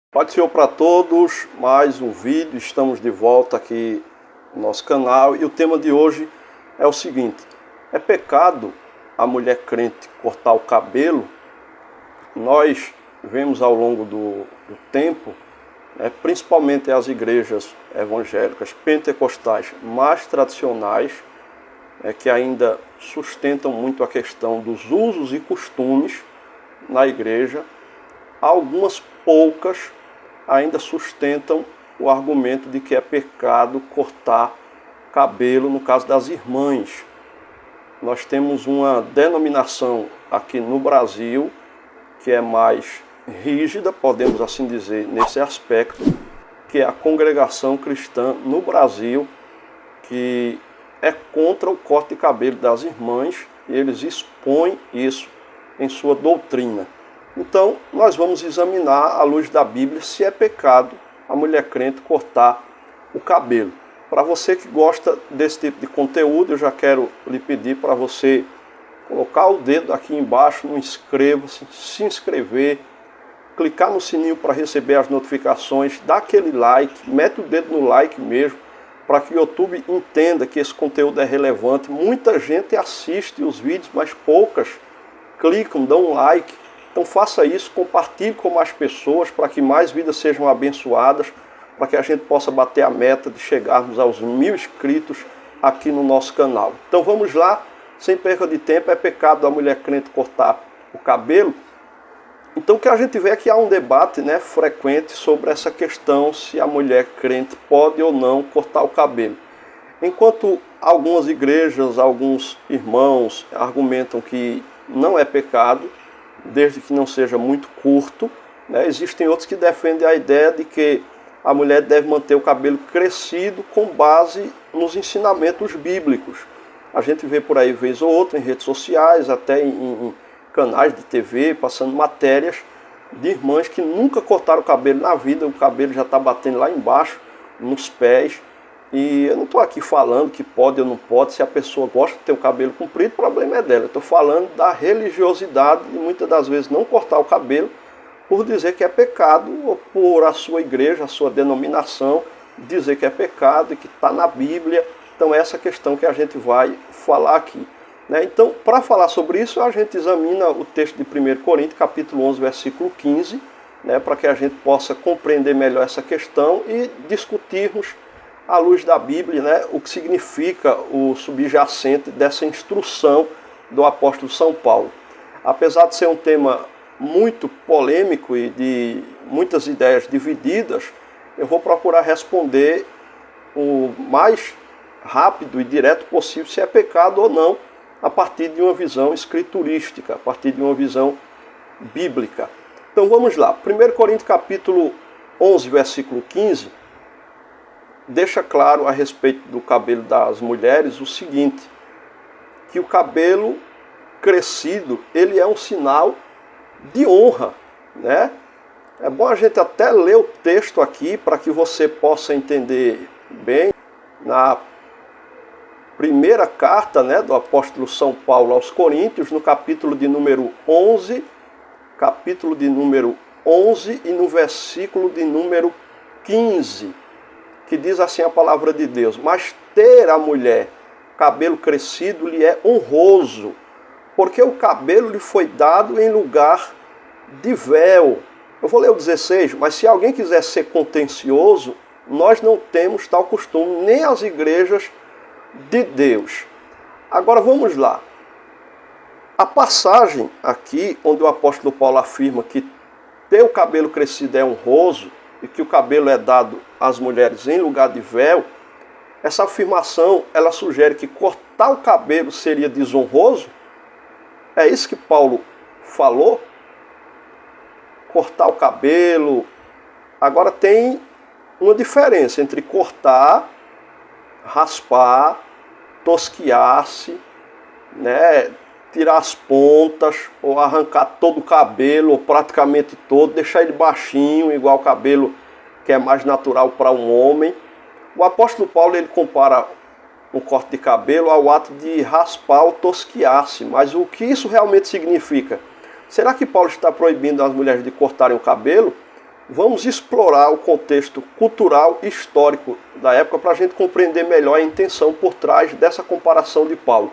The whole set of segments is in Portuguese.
Paz do Senhor para todos, mais um vídeo, estamos de volta aqui no nosso canal e o tema de hoje é o seguinte: é pecado a mulher crente cortar o cabelo? Nós vemos ao longo do tempo, principalmente as igrejas evangélicas pentecostais mais tradicionais, que ainda sustentam muito a questão dos usos e costumes na igreja. Algumas poucas ainda sustentam o argumento de que é pecado cortar cabelo no caso das irmãs. Nós temos uma denominação aqui no Brasil que é mais rígida, podemos assim dizer, nesse aspecto, que é a Congregação Cristã no Brasil, que é contra o corte de cabelo das irmãs e eles expõem isso em sua doutrina. Então, nós vamos examinar, à luz da Bíblia, se é pecado a mulher crente cortar o cabelo. Para você que gosta desse tipo de conteúdo, eu já quero lhe pedir para você colocar o dedo aqui embaixo no inscreva-se, se inscrever, clicar no sininho para receber as notificações, dar aquele like, mete o dedo no like mesmo, para que o YouTube entenda que esse conteúdo é relevante. Muita gente assiste os vídeos, mas poucas clicam, dão um like. Então faça isso, compartilhe com mais pessoas para que mais vidas sejam abençoadas, para que a gente possa bater a meta de chegarmos aos 1000 inscritos aqui no nosso canal. Então vamos lá, sem perca de tempo. É pecado a mulher crente cortar o cabelo? Então o que a gente vê é que há um debate frequente sobre essa questão, se a mulher crente pode ou não cortar o cabelo. Enquanto algumas igrejas, alguns irmãos argumentam que não é pecado, desde que não seja muito curto, existem outros que defendem a ideia de que a mulher deve manter o cabelo crescido com base nos ensinamentos bíblicos. A gente vê por aí vez ou outra em redes sociais, até em canais de TV, passando matérias de irmãs que nunca cortaram o cabelo na vida, o cabelo já está batendo lá embaixo, nos pés. E eu não estou aqui falando que pode ou não pode, se a pessoa gosta de ter o cabelo comprido, o problema é dela. Eu estou falando da religiosidade de muitas das vezes não cortar o cabelo por dizer que é pecado, ou por a sua igreja, a sua denominação dizer que é pecado e que está na Bíblia. Então é essa questão que a gente vai falar aqui. Então, para falar sobre isso, a gente examina o texto de 1 Coríntios, capítulo 11, versículo 15, para que a gente possa compreender melhor essa questão e discutirmos à luz da Bíblia, o que significa o subjacente dessa instrução do apóstolo São Paulo. Apesar de ser um tema muito polêmico e de muitas ideias divididas, eu vou procurar responder o mais rápido e direto possível se é pecado ou não, a partir de uma visão escriturística, a partir de uma visão bíblica. Então vamos lá. 1 Coríntios capítulo 11, versículo 15, deixa claro a respeito do cabelo das mulheres o seguinte: que o cabelo crescido, ele é um sinal de honra, É bom a gente até ler o texto aqui para que você possa entender bem. Na primeira carta do apóstolo São Paulo aos Coríntios, no capítulo de número 11 e no versículo de número 15, que diz assim a palavra de Deus: mas ter a mulher cabelo crescido lhe é honroso, porque o cabelo lhe foi dado em lugar de véu. Eu vou ler o 16, mas se alguém quiser ser contencioso, nós não temos tal costume, nem as igrejas de Deus. Agora vamos lá. A passagem aqui, onde o apóstolo Paulo afirma que ter o cabelo crescido é honroso e que o cabelo é dado às mulheres em lugar de véu, essa afirmação, ela sugere que cortar o cabelo seria desonroso? É isso que Paulo falou? Cortar o cabelo. Agora tem uma diferença entre cortar, raspar, tosquiar-se, tirar as pontas, ou arrancar todo o cabelo, ou praticamente todo, deixar ele baixinho, igual o cabelo que é mais natural para um homem. O apóstolo Paulo, ele compara um corte de cabelo ao ato de raspar ou tosquiar-se. Mas o que isso realmente significa? Será que Paulo está proibindo as mulheres de cortarem o cabelo? vamos explorar o contexto cultural e histórico da época para a gente compreender melhor a intenção por trás dessa comparação de Paulo.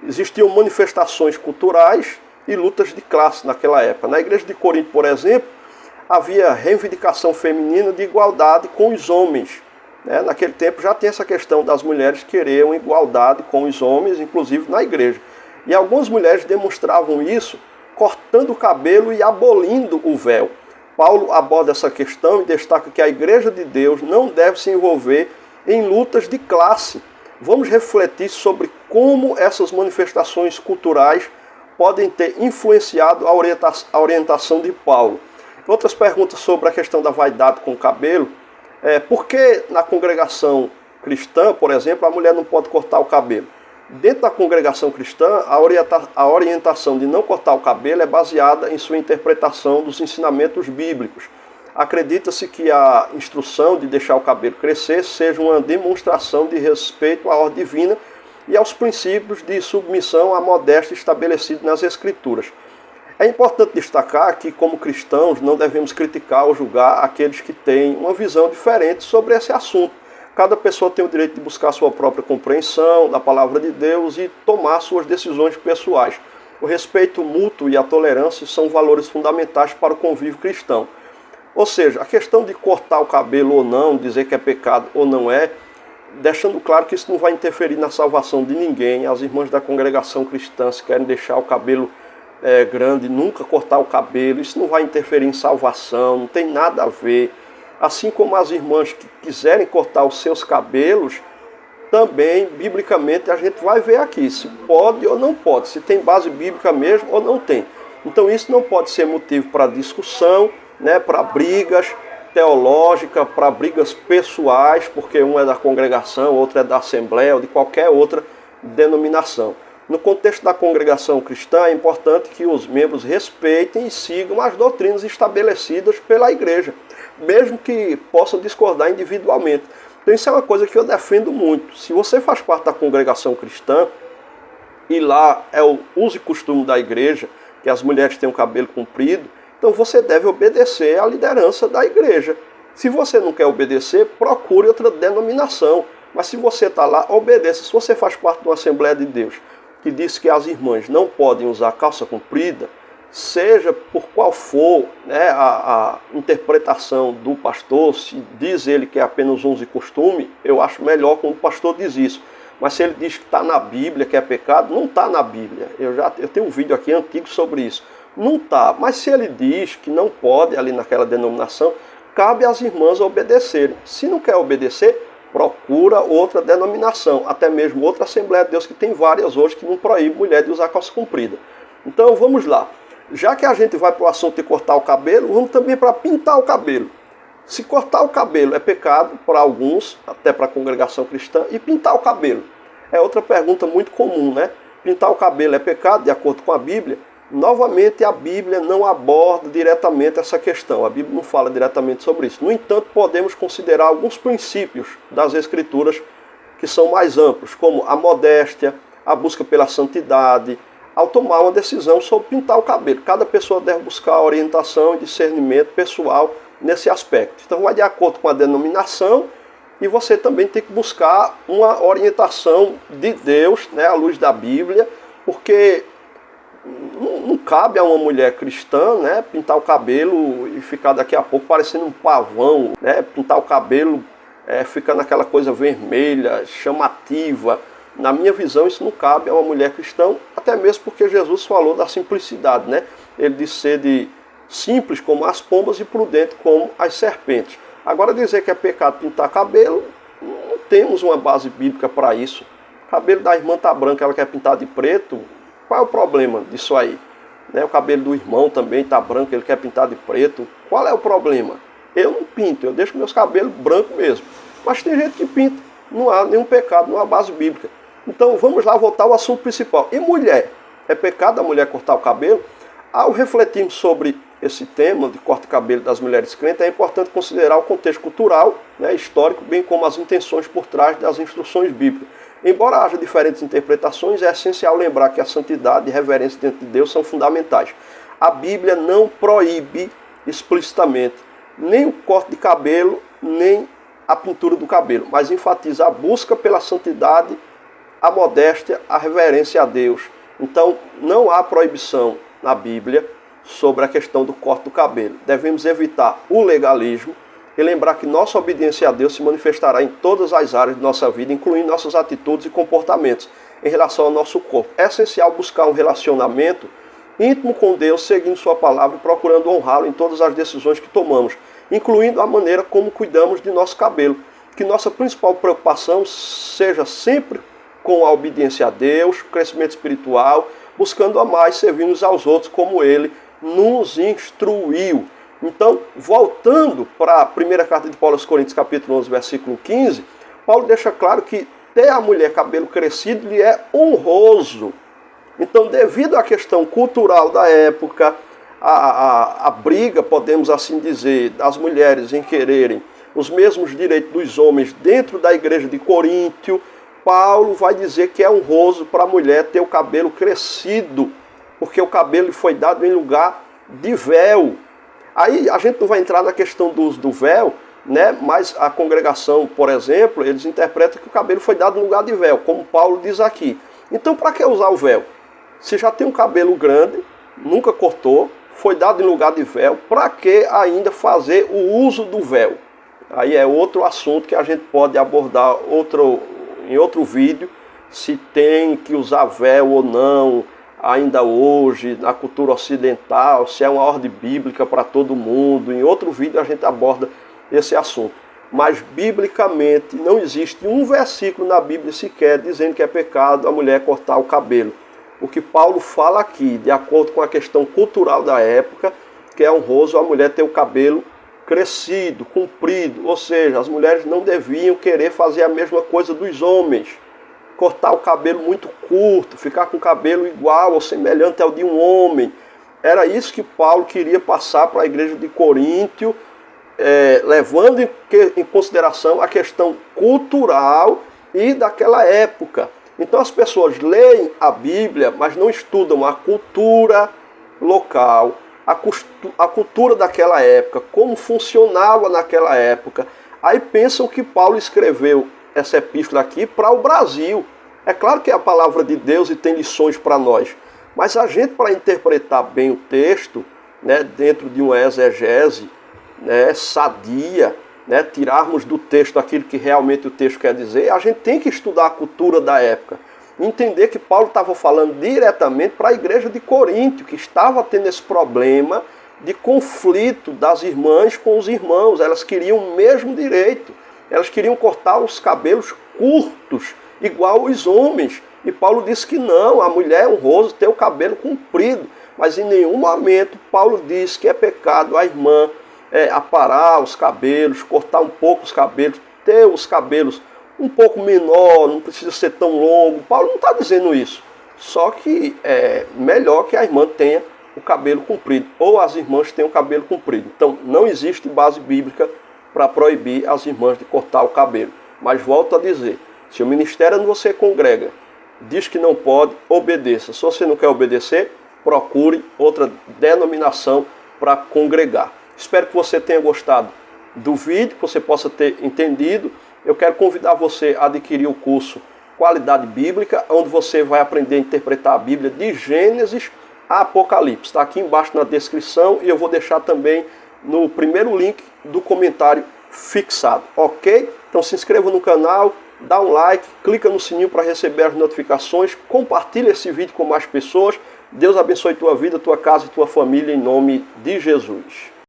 Existiam manifestações culturais e lutas de classe naquela época. Na igreja de Corinto, por exemplo, havia reivindicação feminina de igualdade com os homens. Naquele tempo já tinha essa questão das mulheres quererem igualdade com os homens, inclusive na igreja. E algumas mulheres demonstravam isso cortando o cabelo e abolindo o véu. Paulo aborda essa questão e destaca que a igreja de Deus não deve se envolver em lutas de classe. Vamos refletir sobre como essas manifestações culturais podem ter influenciado a orientação de Paulo. Outras perguntas sobre a questão da vaidade com o cabelo. Por que na congregação cristã, por exemplo, a mulher não pode cortar o cabelo? Dentro da congregação cristã, a orientação de não cortar o cabelo é baseada em sua interpretação dos ensinamentos bíblicos. Acredita-se que a instrução de deixar o cabelo crescer seja uma demonstração de respeito à ordem divina e aos princípios de submissão à modéstia estabelecidos nas Escrituras. É importante destacar que, como cristãos, não devemos criticar ou julgar aqueles que têm uma visão diferente sobre esse assunto. Cada pessoa tem o direito de buscar sua própria compreensão da palavra de Deus e tomar suas decisões pessoais. O respeito mútuo e a tolerância são valores fundamentais para o convívio cristão. Ou seja, a questão de cortar o cabelo ou não, dizer que é pecado ou não é, deixando claro que isso não vai interferir na salvação de ninguém. As irmãs da congregação cristã, se querem deixar o cabelo grande, nunca cortar o cabelo, isso não vai interferir em salvação, não tem nada a ver. Assim como as irmãs que quiserem cortar os seus cabelos, também, biblicamente, a gente vai ver aqui se pode ou não pode, se tem base bíblica mesmo ou não tem. Então isso não pode ser motivo para discussão, para brigas teológicas, para brigas pessoais, porque um é da congregação, outro é da assembleia ou de qualquer outra denominação. No contexto da congregação cristã, é importante que os membros respeitem e sigam as doutrinas estabelecidas pela igreja, mesmo que possam discordar individualmente. Então isso é uma coisa que eu defendo muito. Se você faz parte da congregação cristã, e lá é o uso e costume da igreja, que as mulheres têm o cabelo comprido, então você deve obedecer à liderança da igreja. Se você não quer obedecer, procure outra denominação. Mas se você está lá, obedeça. Se você faz parte de uma Assembleia de Deus, que diz que as irmãs não podem usar calça comprida, seja por qual for a interpretação do pastor, se diz ele que é apenas uso e costume, eu acho melhor quando o pastor diz isso. Mas se ele diz que está na Bíblia, que é pecado, não está na Bíblia. Eu tenho um vídeo aqui antigo sobre isso. Não está. Mas se ele diz que não pode ali naquela denominação, cabe às irmãs obedecerem. Se não quer obedecer, procura outra denominação, até mesmo outra Assembleia de Deus, que tem várias hoje que não proíbe mulher de usar calça comprida. Então vamos lá. Já que a gente vai para o assunto de cortar o cabelo, vamos também para pintar o cabelo. Se cortar o cabelo é pecado para alguns, até para a congregação cristã, e pintar o cabelo é outra pergunta muito comum, Pintar o cabelo é pecado de acordo com a Bíblia? Novamente, a Bíblia não aborda diretamente essa questão. A Bíblia não fala diretamente sobre isso. No entanto, podemos considerar alguns princípios das Escrituras que são mais amplos, como a modéstia, a busca pela santidade, ao tomar uma decisão sobre pintar o cabelo. Cada pessoa deve buscar orientação e discernimento pessoal nesse aspecto. Então, vai de acordo com a denominação e você também tem que buscar uma orientação de Deus, à luz da Bíblia, porque não cabe a uma mulher cristã pintar o cabelo e ficar daqui a pouco parecendo um pavão, pintar o cabelo ficando aquela coisa vermelha, chamativa. Na minha visão, isso não cabe a uma mulher cristã, até mesmo porque Jesus falou da simplicidade, Ele disse ser de simples como as pombas e prudente como as serpentes. Agora dizer que é pecado pintar cabelo, não temos uma base bíblica para isso. O cabelo da irmã está branco, ela quer pintar de preto. Qual é o problema disso aí? O cabelo do irmão também está branco, ele quer pintar de preto. Qual é o problema? Eu não pinto, eu deixo meus cabelos brancos mesmo. Mas tem gente que pinta, não há nenhum pecado, não há base bíblica. Então vamos lá voltar ao assunto principal. E mulher? É pecado a mulher cortar o cabelo? Ao refletirmos sobre esse tema de corte de cabelo das mulheres crentes, é importante considerar o contexto cultural, histórico, bem como as intenções por trás das instruções bíblicas. Embora haja diferentes interpretações, é essencial lembrar que a santidade e reverência diante de Deus são fundamentais. A Bíblia não proíbe explicitamente nem o corte de cabelo, nem a pintura do cabelo, mas enfatiza a busca pela santidade, a modéstia, a reverência a Deus. Então, não há proibição na Bíblia sobre a questão do corte do cabelo. Devemos evitar o legalismo e lembrar que nossa obediência a Deus se manifestará em todas as áreas de nossa vida, incluindo nossas atitudes e comportamentos em relação ao nosso corpo. É essencial buscar um relacionamento íntimo com Deus, seguindo sua palavra e procurando honrá-lo em todas as decisões que tomamos, incluindo a maneira como cuidamos de nosso cabelo. Que nossa principal preocupação seja sempre com a obediência a Deus, o crescimento espiritual, buscando amar e servir uns aos outros como Ele nos instruiu. Então, voltando para a primeira carta de Paulo aos Coríntios, capítulo 11, versículo 15, Paulo deixa claro que ter a mulher cabelo crescido lhe é honroso. Então, devido à questão cultural da época, a briga, podemos assim dizer, das mulheres em quererem os mesmos direitos dos homens dentro da igreja de Coríntio, Paulo vai dizer que é honroso para a mulher ter o cabelo crescido, porque o cabelo lhe foi dado em lugar de véu. Aí a gente não vai entrar na questão do uso do véu, né? Mas a congregação, por exemplo, eles interpretam que o cabelo foi dado em lugar de véu, como Paulo diz aqui. Então, para que usar o véu? Se já tem um cabelo grande, nunca cortou, foi dado em lugar de véu, para que ainda fazer o uso do véu? Aí é outro assunto que a gente pode abordar em outro vídeo, se tem que usar véu ou não, ainda hoje, na cultura ocidental, se é uma ordem bíblica para todo mundo. Em outro vídeo a gente aborda esse assunto. Mas, biblicamente, não existe um versículo na Bíblia sequer dizendo que é pecado a mulher cortar o cabelo. O que Paulo fala aqui, de acordo com a questão cultural da época, que é honroso a mulher ter o cabelo crescido, comprido, ou seja, as mulheres não deviam querer fazer a mesma coisa dos homens, cortar o cabelo muito curto, ficar com o cabelo igual ou semelhante ao de um homem. Era isso que Paulo queria passar para a igreja de Coríntio, levando em consideração a questão cultural e daquela época. Então as pessoas leem a Bíblia, mas não estudam a cultura local, a cultura daquela época, como funcionava naquela época. Aí pensam que Paulo escreveu essa epístola aqui para o Brasil. É claro que é a palavra de Deus e tem lições para nós, mas a gente, para interpretar bem o texto, né, dentro de uma exegese, né, sadia, né, tirarmos do texto aquilo que realmente o texto quer dizer, a gente tem que estudar a cultura da época. Entender que Paulo estava falando diretamente para a igreja de Coríntio, que estava tendo esse problema de conflito das irmãs com os irmãos. Elas queriam o mesmo direito. Elas queriam cortar os cabelos curtos, igual os homens. E Paulo disse que não, a mulher é honroso ter o cabelo comprido. Mas em nenhum momento Paulo diz que é pecado a irmã aparar os cabelos, cortar um pouco os cabelos, ter os cabelos um pouco menor, não precisa ser tão longo. Paulo não está dizendo isso. Só que é melhor que a irmã tenha o cabelo comprido, ou as irmãs tenham o cabelo comprido. Então não existe base bíblica para proibir as irmãs de cortar o cabelo. Mas volto a dizer, se o ministério onde você congrega diz que não pode, obedeça. Se você não quer obedecer, procure outra denominação para congregar. Espero que você tenha gostado do vídeo, que você possa ter entendido. Eu quero convidar você a adquirir o curso Qualidade Bíblica, onde você vai aprender a interpretar a Bíblia de Gênesis a Apocalipse. Está aqui embaixo na descrição e eu vou deixar também no primeiro link do comentário fixado, ok? Então se inscreva no canal, dá um like, clica no sininho para receber as notificações, compartilha esse vídeo com mais pessoas. Deus abençoe tua vida, tua casa e tua família em nome de Jesus.